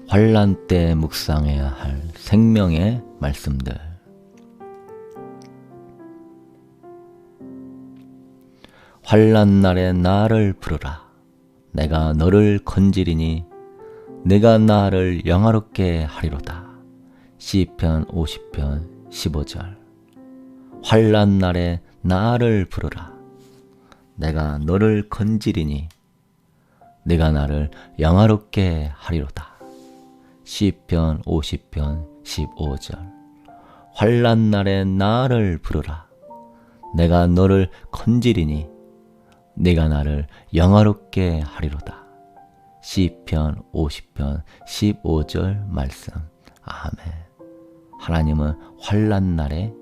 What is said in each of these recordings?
환난 때 묵상해야 할 생명의 말씀들. 환난 날에 나를 부르라. 내가 너를 건지리니 내가 나를 영화롭게 하리로다. 시편 50편 15절. 환난 날에 나를 부르라. 내가 너를 건지리니 내가 나를 영화롭게 하리로다. 시편 50편 15절. 환난 날에 나를 부르라. 내가 너를 건지리니 내가 나를 영화롭게 하리로다. 시편 50편 15절 말씀. 아멘. 하나님은 환난 날에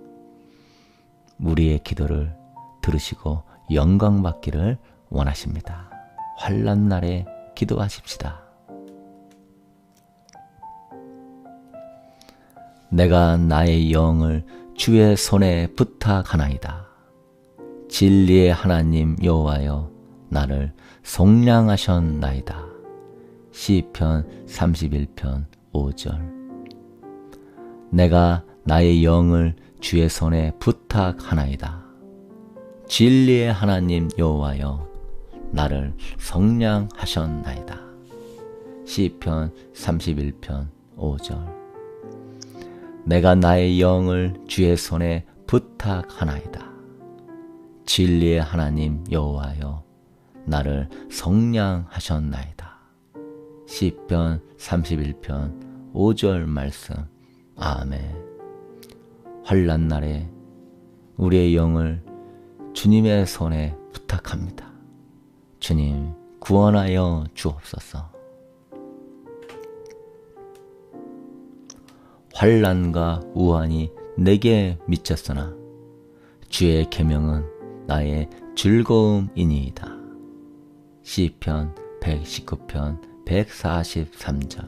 우리의 기도를 들으시고 영광 받기를 원하십니다. 환난 날에 기도하십시다. 내가 나의 영을 주의 손에 부탁하나이다. 진리의 하나님 여호와여 나를 속량하셨나이다. 시편 31편 5절. 내가 나의 영을 주의 손에 부탁하나이다. 진리의 하나님 여호와여 나를 속량하셨나이다. 시편 31편 5절. 내가 나의 영을 주의 손에 부탁하나이다. 진리의 하나님 여호와여 나를 속량하셨나이다. 시편 31편 5절 말씀. 아멘. 환난 날에 우리의 영을 주님의 손에 부탁합니다. 주님 구원하여 주옵소서. 환난과 우환이 내게 미쳤으나 주의 계명은 나의 즐거움이니이다. 시편 119편 143절.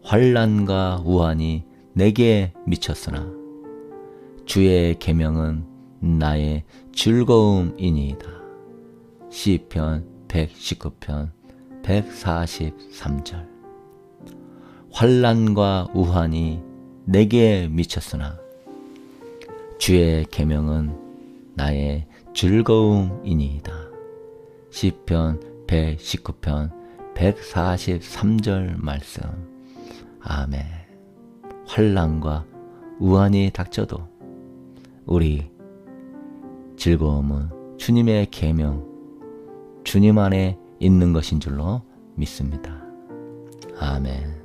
환난과 우환이 내게 미쳤으나 주의 계명은 나의 즐거움이니이다. 시편 119편 143절. 환난과 우환이 내게 미쳤으나 주의 계명은 나의 즐거움이니이다. 시편 119편 143절 말씀. 아멘. 환난과 우환이 닥쳐도 우리 즐거움은 주님의 계명, 주님 안에 있는 것인 줄로 믿습니다. 아멘.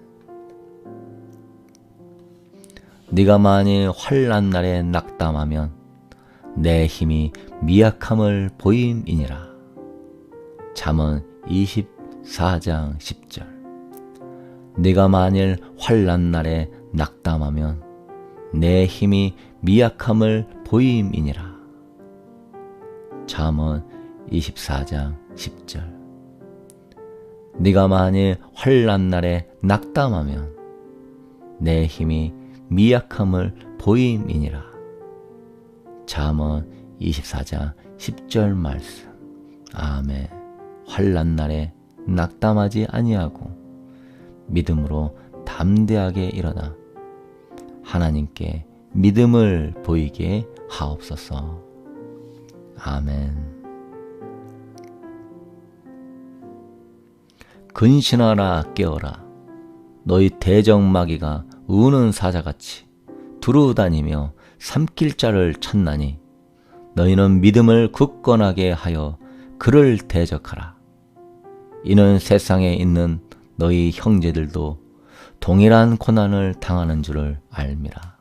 네가 만일 환난 날에 낙담하면 내 힘이 미약함을 보임이니라. 잠언 24장 10절. 네가 만일 환난 날에 낙담하면 내 힘이 미약함을 보임이니라. 잠언 24장 10절. 네가 만일 환난 날에 낙담하면 내 힘이 미약함을 보임이니라. 잠언 24장 10절 말씀. 아멘. 환난 날에 낙담하지 아니하고 믿음으로 담대하게 일어나 하나님께 믿음을 보이게 하옵소서. 아멘. 근신하라 깨어라. 너희 대적마귀가 우는 사자같이 두루다니며 삼킬 자를 찾나니 너희는 믿음을 굳건하게 하여 그를 대적하라. 이는 세상에 있는 너희 형제들도 동일한 고난을 당하는 줄을 알미라.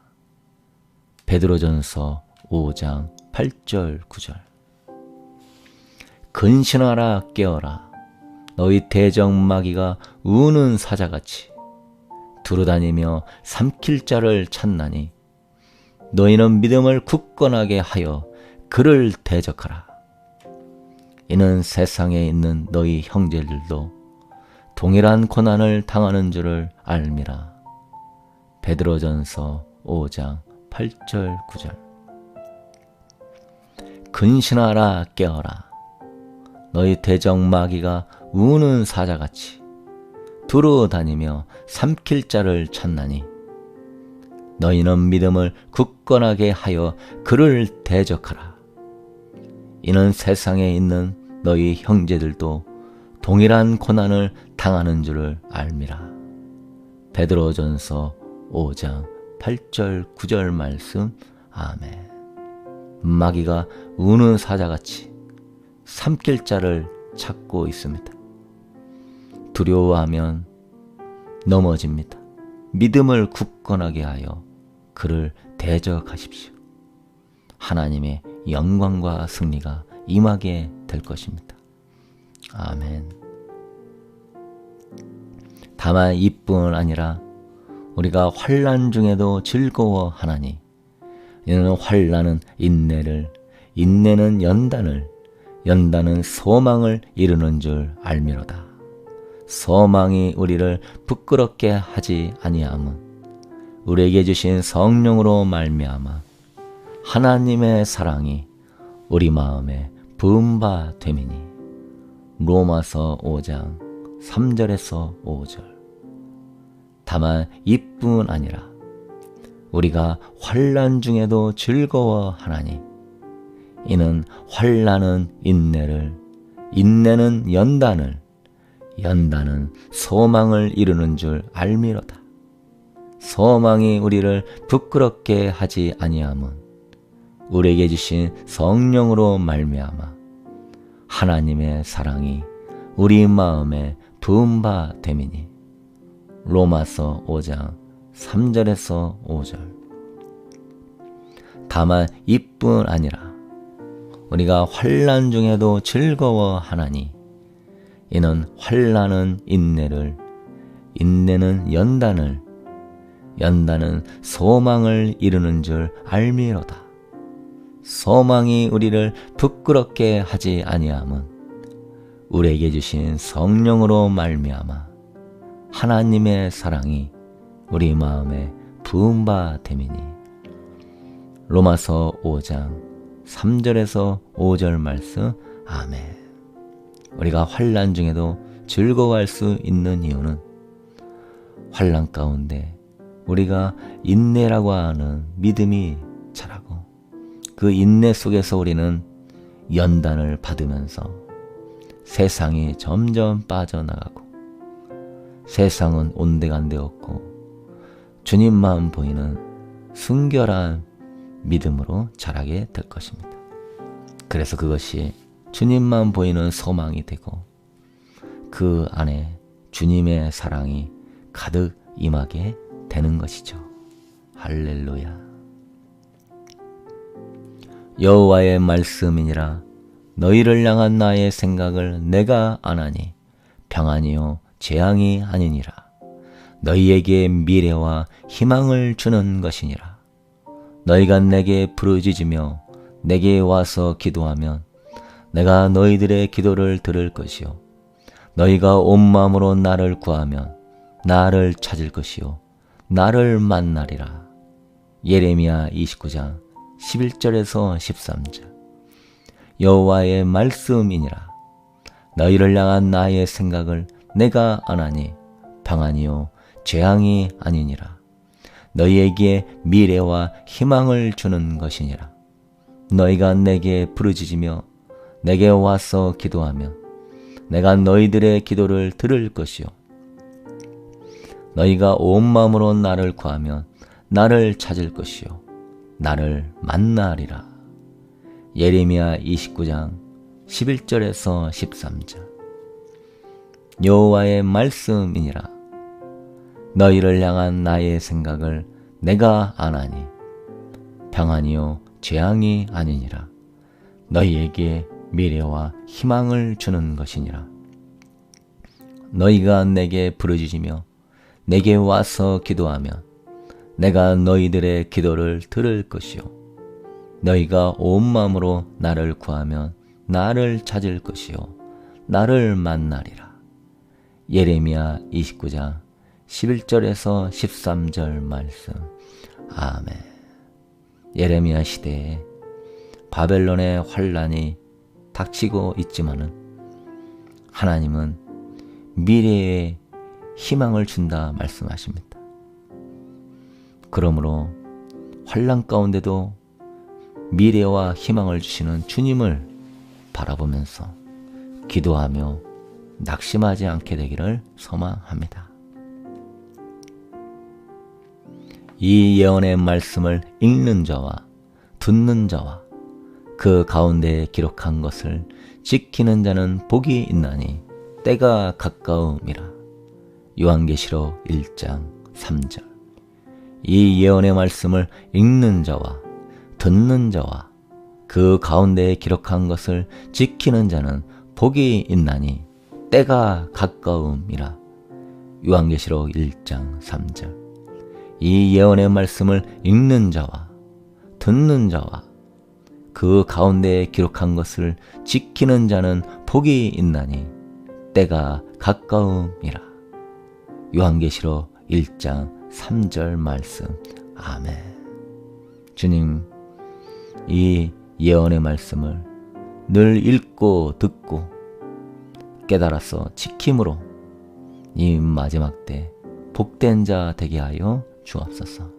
베드로전서 5장 8절 9절. 근신하라 깨어라. 너희 대적마귀가 우는 사자같이 두루다니며 삼킬 자를 찾나니 너희는 믿음을 굳건하게 하여 그를 대적하라. 이는 세상에 있는 너희 형제들도 동일한 고난을 당하는 줄을 알미라. 베드로전서 5장 8절 9절. 근신하라 깨어라. 너희 대적마귀가 우는 사자같이 두루 다니며 삼킬 자를 찾나니 너희는 믿음을 굳건하게 하여 그를 대적하라. 이는 세상에 있는 너희 형제들도 동일한 고난을 당하는 줄을 알미라. 베드로전서 5장 8절 9절 말씀. 아멘. 마귀가 우는 사자같이 삼킬 자를 찾고 있습니다. 두려워하면 넘어집니다. 믿음을 굳건하게 하여 그를 대적하십시오. 하나님의 영광과 승리가 임하게 될 것입니다. 아멘. 다만 이뿐 아니라 우리가 환난 중에도 즐거워하나니 이는 환난은 인내를, 인내는 연단을, 연단은 소망을 이루는 줄 알미로다. 소망이 우리를 부끄럽게 하지 아니함은 우리에게 주신 성령으로 말미암아 하나님의 사랑이 우리 마음에 부은 바 됨이니. 로마서 5장 3절에서 5절. 다만 이뿐 아니라 우리가 환난 중에도 즐거워하나니 이는 환난은 인내를, 인내는 연단을, 연단은 소망을 이루는 줄 알미로다. 소망이 우리를 부끄럽게 하지 아니함은 우리에게 주신 성령으로 말미암아 하나님의 사랑이 우리 마음에 부은 바 됨이니. 로마서 5장 3절에서 5절. 다만 이뿐 아니라 우리가 환난 중에도 즐거워하나니 이는 환난은 인내를, 인내는 연단을, 연단은 소망을 이루는 줄 알미로다. 소망이 우리를 부끄럽게 하지 아니함은 우리에게 주신 성령으로 말미암아 하나님의 사랑이 우리 마음에 부은 바 됨이니. 로마서 5장 3절에서 5절 말씀. 아멘. 우리가 환난 중에도 즐거워할 수 있는 이유는 환난 가운데 우리가 인내라고 하는 믿음이 자라고 그 인내 속에서 우리는 연단을 받으면서 세상이 점점 빠져나가고 세상은 온데간데 없고 주님만 보이는 순결한 믿음으로 자라게 될 것입니다. 그래서 그것이 주님만 보이는 소망이 되고 그 안에 주님의 사랑이 가득 임하게 되는 것이죠. 할렐루야. 여호와의 말씀이니라. 너희를 향한 나의 생각을 내가 아나니 평안이요 재앙이 아니니라. 너희에게 미래와 희망을 주는 것이니라. 너희가 내게 부르짖으며 내게 와서 기도하면 내가 너희들의 기도를 들을 것이요 너희가 온 마음으로 나를 구하면 나를 찾을 것이요 나를 만나리라. 예레미야 29장 11절에서 13절. 여호와의 말씀이니라. 너희를 향한 나의 생각을 내가 아나니 평안이요 재앙이 아니니라. 너희에게 미래와 희망을 주는 것이니라. 너희가 내게 부르짖으며 내게 와서 기도하면 내가 너희들의 기도를 들을 것이요 너희가 온 마음으로 나를 구하면 나를 찾을 것이요 나를 만나리라. 예레미야 29장 11절에서 13절. 여호와의 말씀이니라. 너희를 향한 나의 생각을 내가 아나니 평안이요 재앙이 아니니라. 너희에게 미래와 희망을 주는 것이니라. 너희가 내게 부르짖으며 내게 와서 기도하면 내가 너희들의 기도를 들을 것이요 너희가 온 마음으로 나를 구하면 나를 찾을 것이요 나를 만나리라. 예레미야 29장 11절에서 13절 말씀. 아멘. 예레미야 시대에 바벨론의 환란이 닥치고 있지만은 하나님은 미래의 희망을 준다 말씀하십니다. 그러므로 환난 가운데도 미래와 희망을 주시는 주님을 바라보면서 기도하며 낙심하지 않게 되기를 소망합니다. 이 예언의 말씀을 읽는 자와 듣는 자와 그 가운데 기록한 것을 지키는 자는 복이 있나니 때가 가까움이라. 요한계시록 1장 3절. 이 예언의 말씀을 읽는 자와 듣는 자와 그 가운데 기록한 것을 지키는 자는 복이 있나니 때가 가까움이라. 요한계시록 1장 3절. 이 예언의 말씀을 읽는 자와 듣는 자와 그 가운데 기록한 것을 지키는 자는 복이 있나니 때가 가까움이라. 요한계시록 1장 3절 말씀. 아멘. 주님, 이 예언의 말씀을 늘 읽고 듣고 깨달아서 지킴으로 이 마지막 때 복된 자 되게 하여 주옵소서.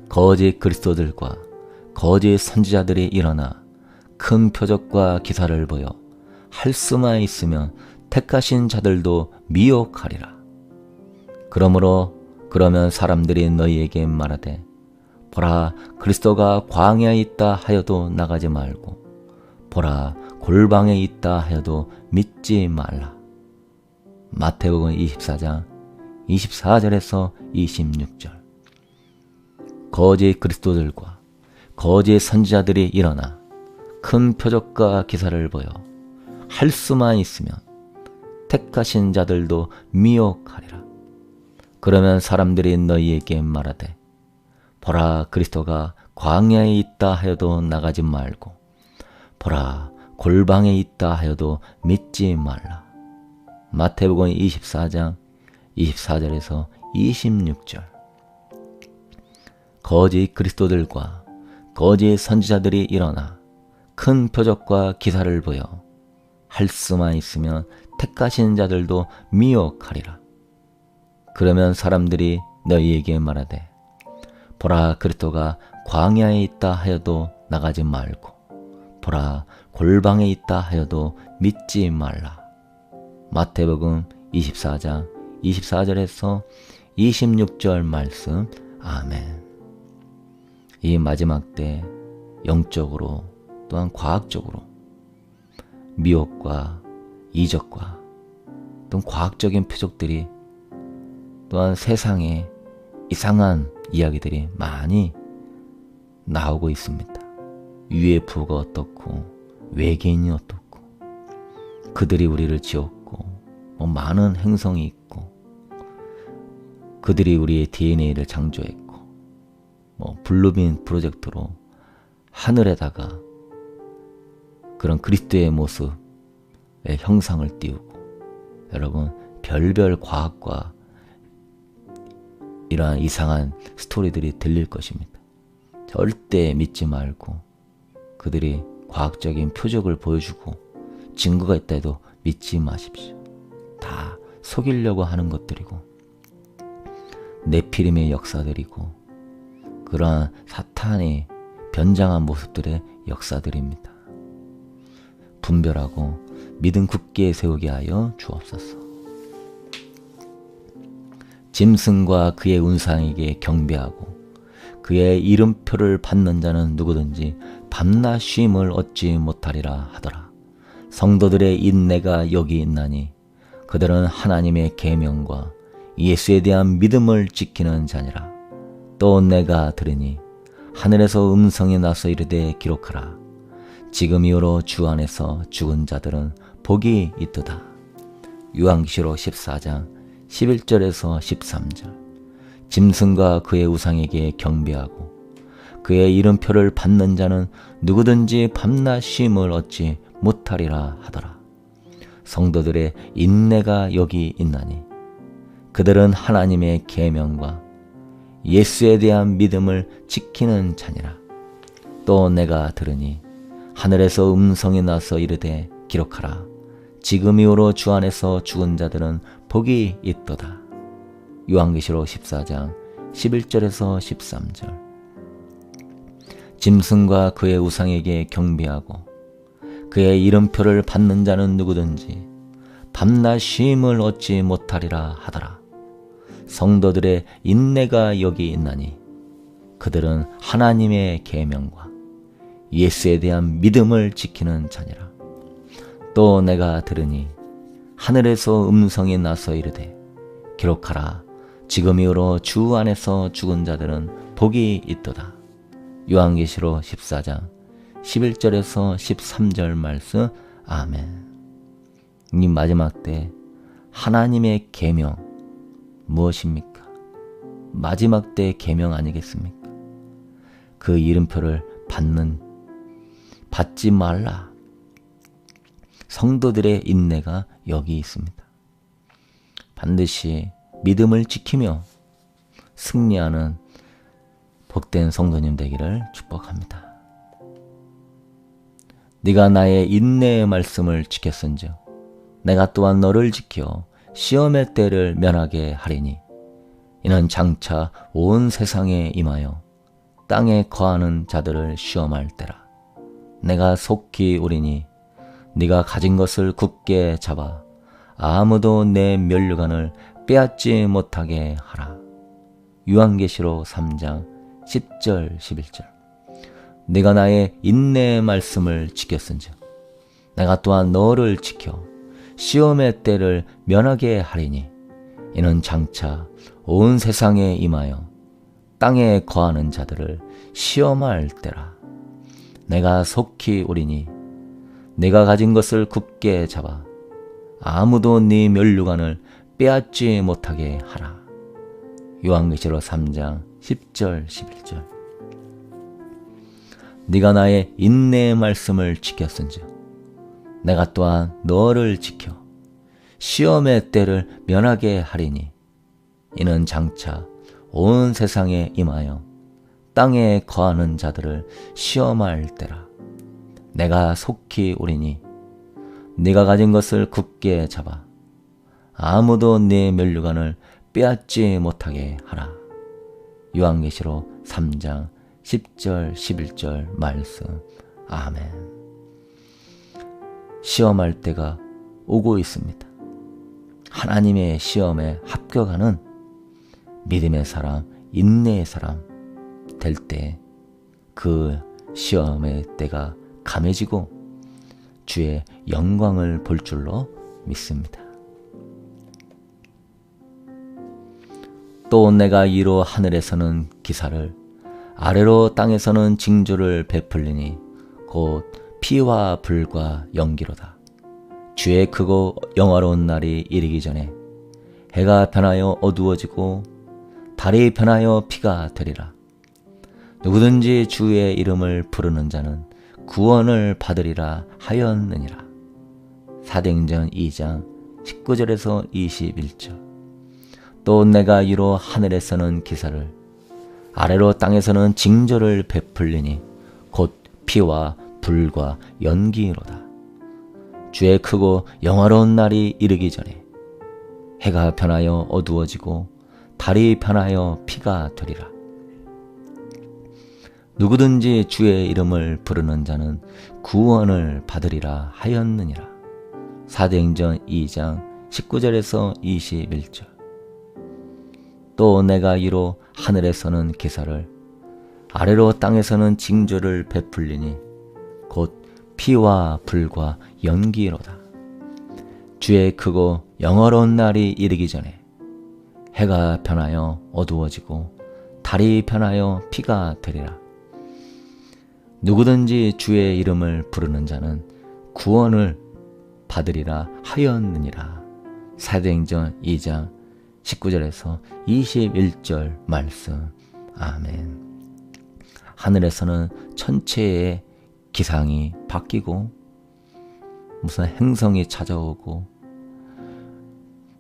거짓 그리스도들과 거짓 선지자들이 일어나 큰 표적과 기사를 보여 할 수만 있으면 택하신 자들도 미혹하리라. 그러면 사람들이 너희에게 말하되 보라 그리스도가 광야에 있다 하여도 나가지 말고 보라 골방에 있다 하여도 믿지 말라. 마태복음 24장 24절에서 26절. 거짓 그리스도들과 거짓 선지자들이 일어나 큰 표적과 기사를 보여 할 수만 있으면 택하신 자들도 미혹하리라. 그러면 사람들이 너희에게 말하되 보라 그리스도가 광야에 있다 하여도 나가지 말고 보라 골방에 있다 하여도 믿지 말라. 마태복음 24장 24절에서 26절. 거짓 그리스도들과 거짓 선지자들이 일어나 큰 표적과 기사를 보여 할 수만 있으면 택하신 자들도 미혹하리라. 그러면 사람들이 너희에게 말하되 보라 그리스도가 광야에 있다 하여도 나가지 말고 보라 골방에 있다 하여도 믿지 말라. 마태복음 24장 24절에서 26절 말씀. 아멘. 이 마지막 때 영적으로 또한 과학적으로 미혹과 이적과 또한 과학적인 표적들이 또한 세상에 이상한 이야기들이 많이 나오고 있습니다. UFO가 어떻고 외계인이 어떻고 그들이 우리를 지었고 많은 행성이 있고 그들이 우리의 DNA를 창조했고 블루빈 프로젝트로 하늘에다가 그런 그리스도의 모습의 형상을 띄우고 여러분 별별 과학과 이러한 이상한 스토리들이 들릴 것입니다. 절대 믿지 말고 그들이 과학적인 표적을 보여주고 증거가 있다 해도 믿지 마십시오. 다 속이려고 하는 것들이고 네피림의 역사들이고 그러한 사탄의 변장한 모습들의 역사들입니다. 분별하고 믿음 굳게 세우게 하여 주옵소서. 짐승과 그의 운상에게 경배하고 그의 이름표를 받는 자는 누구든지 밤낮 쉼을 얻지 못하리라 하더라. 성도들의 인내가 여기 있나니 그들은 하나님의 계명과 예수에 대한 믿음을 지키는 자니라. 또 내가 들으니 하늘에서 음성이 나서 이르되 기록하라. 지금 이후로 주 안에서 죽은 자들은 복이 있도다. 요한계시록 14장 11절에서 13절. 짐승과 그의 우상에게 경배하고 그의 이름표를 받는 자는 누구든지 밤낮 쉼을 얻지 못하리라 하더라. 성도들의 인내가 여기 있나니 그들은 하나님의 계명과 예수에 대한 믿음을 지키는 자니라. 또 내가 들으니 하늘에서 음성이 나서 이르되 기록하라. 지금 이후로 주 안에서 죽은 자들은 복이 있도다. 요한계시록 14장 11절에서 13절. 짐승과 그의 우상에게 경배하고 그의 이름표를 받는 자는 누구든지 밤낮 쉼을 얻지 못하리라 하더라. 성도들의 인내가 여기 있나니 그들은 하나님의 계명과 예수에 대한 믿음을 지키는 자니라. 또 내가 들으니 하늘에서 음성이 나서 이르되 기록하라. 지금 이후로 주 안에서 죽은 자들은 복이 있도다. 요한계시록 14장 11절에서 13절 말씀. 아멘. 이 마지막 때 하나님의 계명 무엇입니까? 마지막 때 계명 아니겠습니까? 그 이름표를 받지 말라. 성도들의 인내가 여기 있습니다. 반드시 믿음을 지키며 승리하는 복된 성도님 되기를 축복합니다. 네가 나의 인내의 말씀을 지켰은즉 내가 또한 너를 지켜 시험의 때를 면하게 하리니 이는 장차 온 세상에 임하여 땅에 거하는 자들을 시험할 때라. 내가 속히 오리니 네가 가진 것을 굳게 잡아 아무도 내 면류관을 빼앗지 못하게 하라. 요한계시록 3장 10절 11절. 네가 나의 인내의 말씀을 지켰은즉 내가 또한 너를 지켜 시험의 때를 면하게 하리니 이는 장차 온 세상에 임하여 땅에 거하는 자들을 시험할 때라. 내가 속히 오리니 네가 가진 것을 굳게 잡아 아무도 네 면류관을 빼앗지 못하게 하라. 요한계시록 3장 10절 11절. 네가 나의 인내의 말씀을 지켰은즉 내가 또한 너를 지켜 시험의 때를 면하게 하리니 이는 장차 온 세상에 임하여 땅에 거하는 자들을 시험할 때라. 내가 속히 오리니 네가 가진 것을 굳게 잡아 아무도 네 면류관을 빼앗지 못하게 하라. 요한계시록 3장 10절 11절 말씀. 아멘. 시험할 때가 오고 있습니다. 하나님의 시험에 합격하는 믿음의 사람, 인내의 사람 될 때 그 시험의 때가 감해지고 주의 영광을 볼 줄로 믿습니다. 또 내가 이로 하늘에서는 기사를 아래로 땅에서는 징조를 베풀리니 곧 피와 불과 연기로다. 주의 크고 영화로운 날이 이르기 전에 해가 변하여 어두워지고 달이 변하여 피가 되리라. 누구든지 주의 이름을 부르는 자는 구원을 받으리라 하였느니라. 사도행전 2장 19절에서 21절. 또 내가 이로 하늘에서는 기사를 아래로 땅에서는 징조를 베풀리니 곧 피와 불과 연기로다. 주의 크고 영화로운 날이 이르기 전에 해가 변하여 어두워지고 달이 변하여 피가 되리라. 누구든지 주의 이름을 부르는 자는 구원을 받으리라 하였느니라. 사도행전 2장 19절에서 21절. 또 내가 이로 하늘에서는 기사를 아래로 땅에서는 징조를 베풀리니 곧 피와 불과 연기로다. 주의 크고 영화로운 날이 이르기 전에 해가 변하여 어두워지고 달이 변하여 피가 되리라. 누구든지 주의 이름을 부르는 자는 구원을 받으리라 하였느니라. 사도행전 2장 19절에서 21절 말씀. 아멘. 하늘에서는 천체의 기상이 바뀌고 무슨 행성이 찾아오고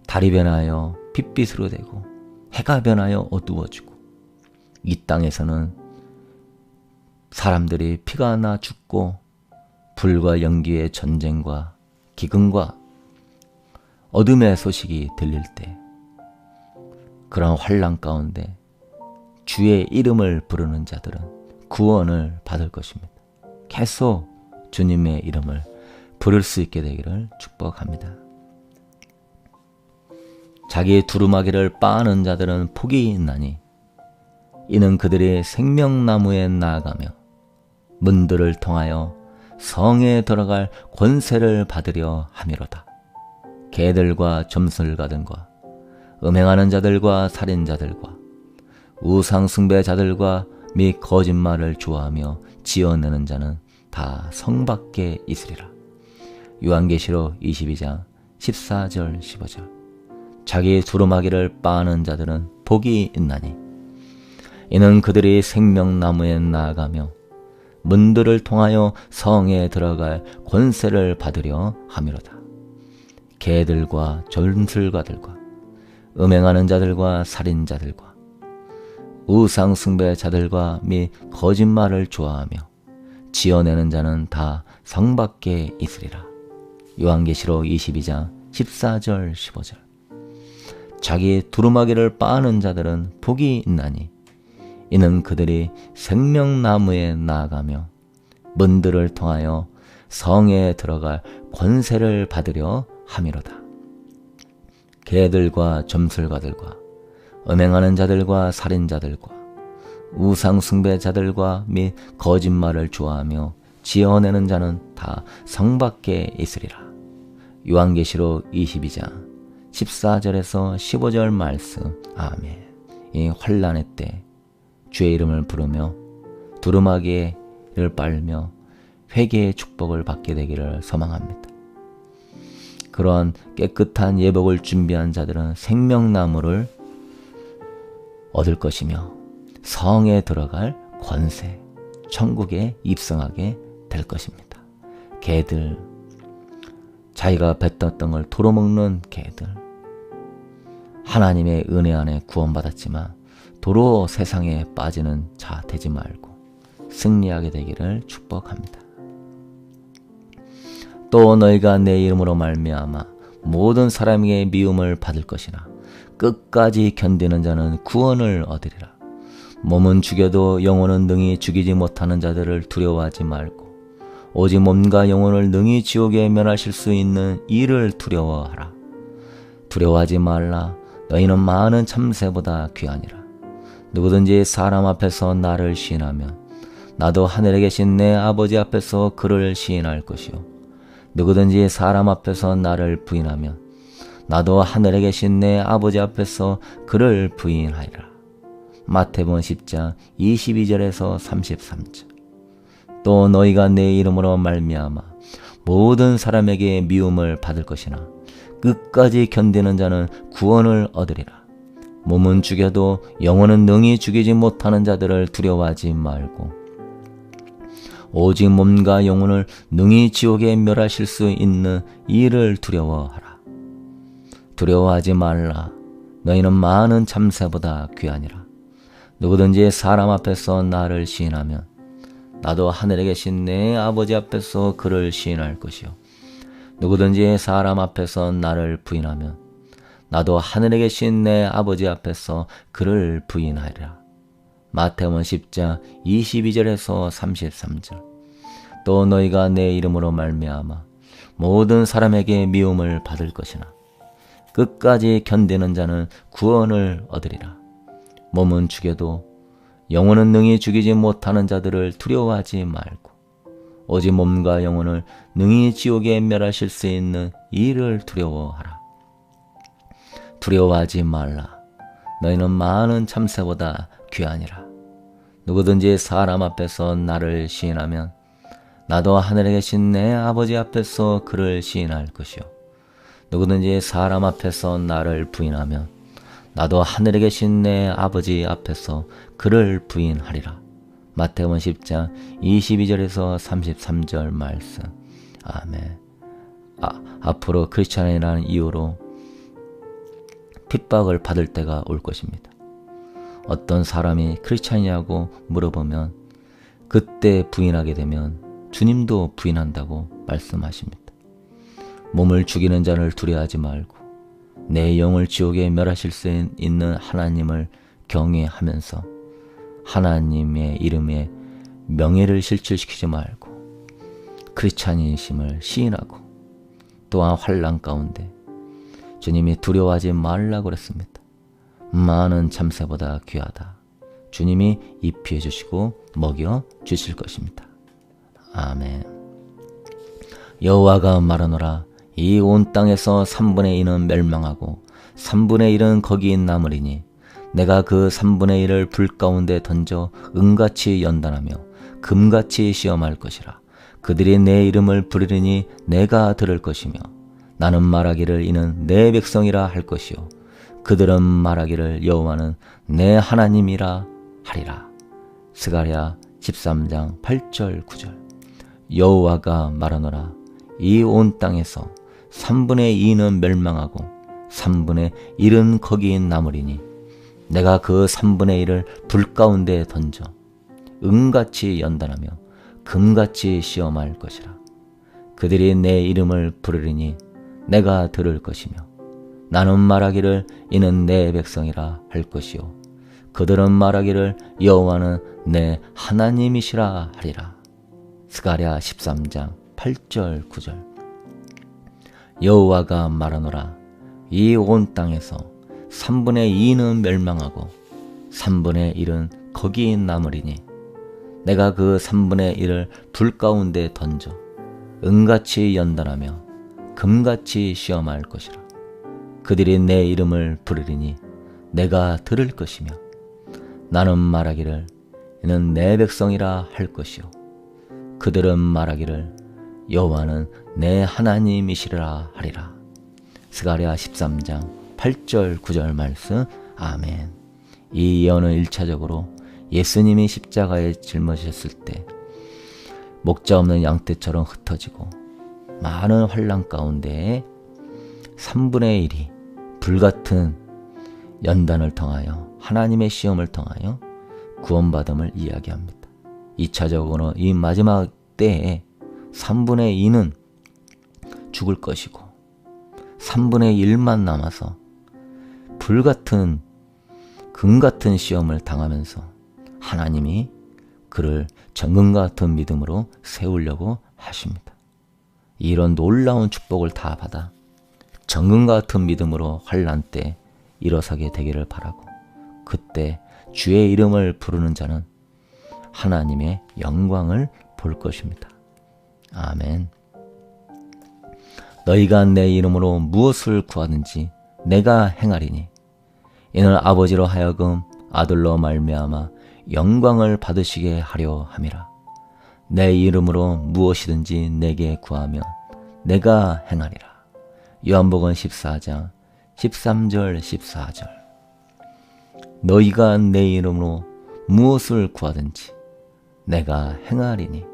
달이 변하여 핏빛으로 되고 해가 변하여 어두워지고 이 땅에서는 사람들이 피가 나 죽고 불과 연기의 전쟁과 기근과 어둠의 소식이 들릴 때, 그런 환난 가운데 주의 이름을 부르는 자들은 구원을 받을 것입니다. 계속 주님의 이름을 부를 수 있게 되기를 축복합니다. 자기 두루마기를 빻는 자들은 복이 있나니 이는 그들이 생명나무에 나아가며 문들을 통하여 성에 들어갈 권세를 받으려 함이로다. 개들과 점술가들과 음행하는 자들과 살인자들과 우상숭배자들과 및 거짓말을 좋아하며 지어내는 자는 다 성 밖에 있으리라. 요한계시록 22장 14절 15절. 자기 두루마기를 빻는 자들은 복이 있나니 이는 그들이 생명나무에 나아가며 문들을 통하여 성에 들어갈 권세를 받으려 함이로다. 개들과 전술가들과 음행하는 자들과 살인자들과 우상숭배자들과 및 거짓말을 좋아하며 지어내는 자는 다 성 밖에 있으리라. 요한계시록 22장 14절 15절. 자기 두루마기를 빻는 자들은 복이 있나니 이는 그들이 생명나무에 나아가며 문들을 통하여 성에 들어갈 권세를 받으려 함이로다. 개들과 점술가들과 음행하는 자들과 살인자들과 우상숭배자들과 및 거짓말을 좋아하며 지어내는 자는 다 성 밖에 있으리라. 요한계시록 22장 14절에서 15절 말씀. 아멘. 이 환난의 때 주의 이름을 부르며 두루마기를 빨며 회개의 축복을 받게 되기를 소망합니다. 그러한 깨끗한 예복을 준비한 자들은 생명나무를 얻을 것이며 성에 들어갈 권세, 천국에 입성하게 될 것입니다. 개들, 자기가 뱉었던 걸 도로먹는 개들, 하나님의 은혜 안에 구원받았지만 도로 세상에 빠지는 자 되지 말고 승리하게 되기를 축복합니다. 또 너희가 내 이름으로 말미암아 모든 사람에게 미움을 받을 것이나 끝까지 견디는 자는 구원을 얻으리라. 몸은 죽여도 영혼은 능히 죽이지 못하는 자들을 두려워하지 말고 오직 몸과 영혼을 능히 지옥에 면하실 수 있는 이를 두려워하라. 두려워하지 말라. 너희는 많은 참새보다 귀하니라. 누구든지 사람 앞에서 나를 시인하면 나도 하늘에 계신 내 아버지 앞에서 그를 시인할 것이요 누구든지 사람 앞에서 나를 부인하면 나도 하늘에 계신 내 아버지 앞에서 그를 부인하리라. 마태복음 10장 22절에서 33절. 또 너희가 내 이름으로 말미암아 모든 사람에게 미움을 받을 것이나 끝까지 견디는 자는 구원을 얻으리라. 몸은 죽여도 영혼은 능히 죽이지 못하는 자들을 두려워하지 말고 오직 몸과 영혼을 능히 지옥에 멸하실 수 있는 이를 두려워하라. 두려워하지 말라. 너희는 많은 참새보다 귀하니라. 누구든지 사람 앞에서 나를 시인하면 나도 하늘에 계신 내 아버지 앞에서 그를 시인할 것이요 누구든지 사람 앞에서 나를 부인하면 나도 하늘에 계신 내 아버지 앞에서 그를 부인하리라. 마태복음 10장 22절에서 33절. 또 너희가 내 이름으로 말미암아 모든 사람에게 미움을 받을 것이나 끝까지 견디는 자는 구원을 얻으리라. 몸은 죽여도 영혼은 능히 죽이지 못하는 자들을 두려워하지 말고 오직 몸과 영혼을 능히 지옥에 멸하실 수 있는 이를 두려워하라. 두려워하지 말라. 너희는 많은 참새보다 귀하니라. 누구든지 사람 앞에서 나를 시인하면 나도 하늘에 계신 내 아버지 앞에서 그를 시인할 것이요 누구든지 사람 앞에서 나를 부인하면 나도 하늘에 계신 내 아버지 앞에서 그를 부인하리라. 마태복음 10장 22절에서 33절 말씀. 아멘. 앞으로 크리스찬이라는 이유로 핍박을 받을 때가 올 것입니다. 어떤 사람이 크리스찬이냐고 물어보면 그때 부인하게 되면 주님도 부인한다고 말씀하십니다. 몸을 죽이는 자를 두려워하지 말고 내 영을 지옥에 멸하실 수 있는 하나님을 경외하면서 하나님의 이름에 명예를 실질시키지 말고 크리스찬이심을 시인하고 또한 환난 가운데 주님이 두려워하지 말라고 그랬습니다. 많은 참새보다 귀하다. 주님이 입히해 주시고 먹여 주실 것입니다. 아멘. 여호와가 말하노라. 이 온 땅에서 3분의 2는 멸망하고 3분의 1은 거기 남으리니 내가 그 3분의 1을 불 가운데 던져 은같이 연단하며 금같이 시험할 것이라. 그들이 내 이름을 부르리니 내가 들을 것이며 나는 말하기를 이는 내 백성이라 할 것이요 그들은 말하기를 여호와는 내 하나님이라 하리라. 스가랴 13장 8절 9절. 여호와가 말하노라. 이 온 땅에서 3분의 2는 멸망하고 3분의 1은 거기 남으리니 내가 그 3분의 1을 불 가운데 던져 은같이 연단하며 금같이 시험할 것이라. 그들이 내 이름을 부르리니 내가 들을 것이며 나는 말하기를 이는 내 백성이라 할 것이요 그들은 말하기를 여호와는 내 하나님이시라 하리라. 스가랴 13장 8절 9절. 여호와가 말하노라. 이 온 땅에서 3분의 2는 멸망하고 3분의 1은 거기 남으리니 내가 그 3분의 1을 불 가운데 던져 은같이 연단하며 금같이 시험할 것이라. 그들이 내 이름을 부르리니 내가 들을 것이며 나는 말하기를 이는 내 백성이라 할 것이요 그들은 말하기를 여호와는 내 하나님이시라 하리라. 스가랴 13장 8절 9절 말씀. 아멘. 이 예언은 1차적으로 예수님이 십자가에 짊어지셨을 때 목자 없는 양떼처럼 흩어지고 많은 환난 가운데 3분의 1이 불같은 연단을 통하여 하나님의 시험을 통하여 구원받음을 이야기합니다. 2차적으로 이 마지막 때에 3분의 2는 죽을 것이고 3분의 1만 남아서 불같은 금같은 시험을 당하면서 하나님이 그를 정금과 같은 믿음으로 세우려고 하십니다. 이런 놀라운 축복을 다 받아 정금과 같은 믿음으로 환난 때 일어서게 되기를 바라고 그때 주의 이름을 부르는 자는 하나님의 영광을 볼 것입니다. 아멘. 너희가 내 이름으로 무엇을 구하든지 내가 행하리니 이는 아버지로 하여금 아들로 말미암아 영광을 받으시게 하려 함이라. 내 이름으로 무엇이든지 내게 구하면 내가 행하리라. 요한복음 14장 13절 14절. 너희가 내 이름으로 무엇을 구하든지 내가 행하리니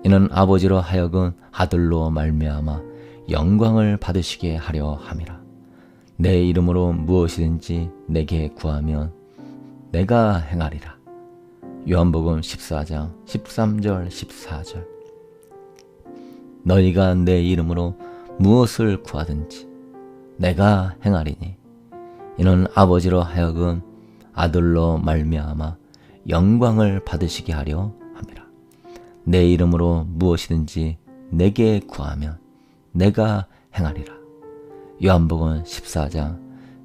이는 아버지로 하여금 아들로 말미암아 영광을 받으시게 하려 함이라. 내 이름으로 무엇이든지 내게 구하면 내가 행하리라. 요한복음 14장 13절 14절. 너희가 내 이름으로 무엇을 구하든지 내가 행하리니 이는 아버지로 하여금 아들로 말미암아 영광을 받으시게 하려 함이라. 내 이름으로 무엇이든지 내게 구하면 내가 행하리라. 요한복음 14장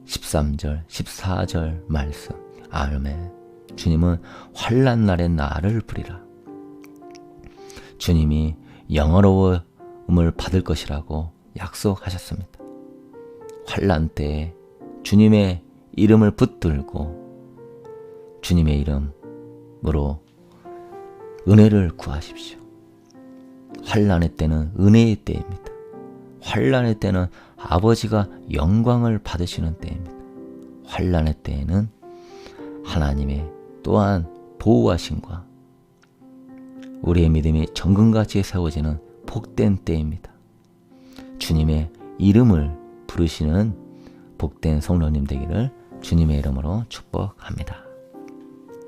13절 14절 말씀. 아멘. 주님은 환난 날에 나를 부리라. 주님이 영어로움을 받을 것이라고 약속하셨습니다. 환난 때에 주님의 이름을 붙들고 주님의 이름으로 은혜를 구하십시오. 환난의 때는 은혜의 때입니다. 환난의 때는 아버지가 영광을 받으시는 때입니다. 환난의 때에는 하나님의 또한 보호하심과 우리의 믿음이 정금같이 세워지는 복된 때입니다. 주님의 이름을 부르시는 복된 성도님 되기를 주님의 이름으로 축복합니다.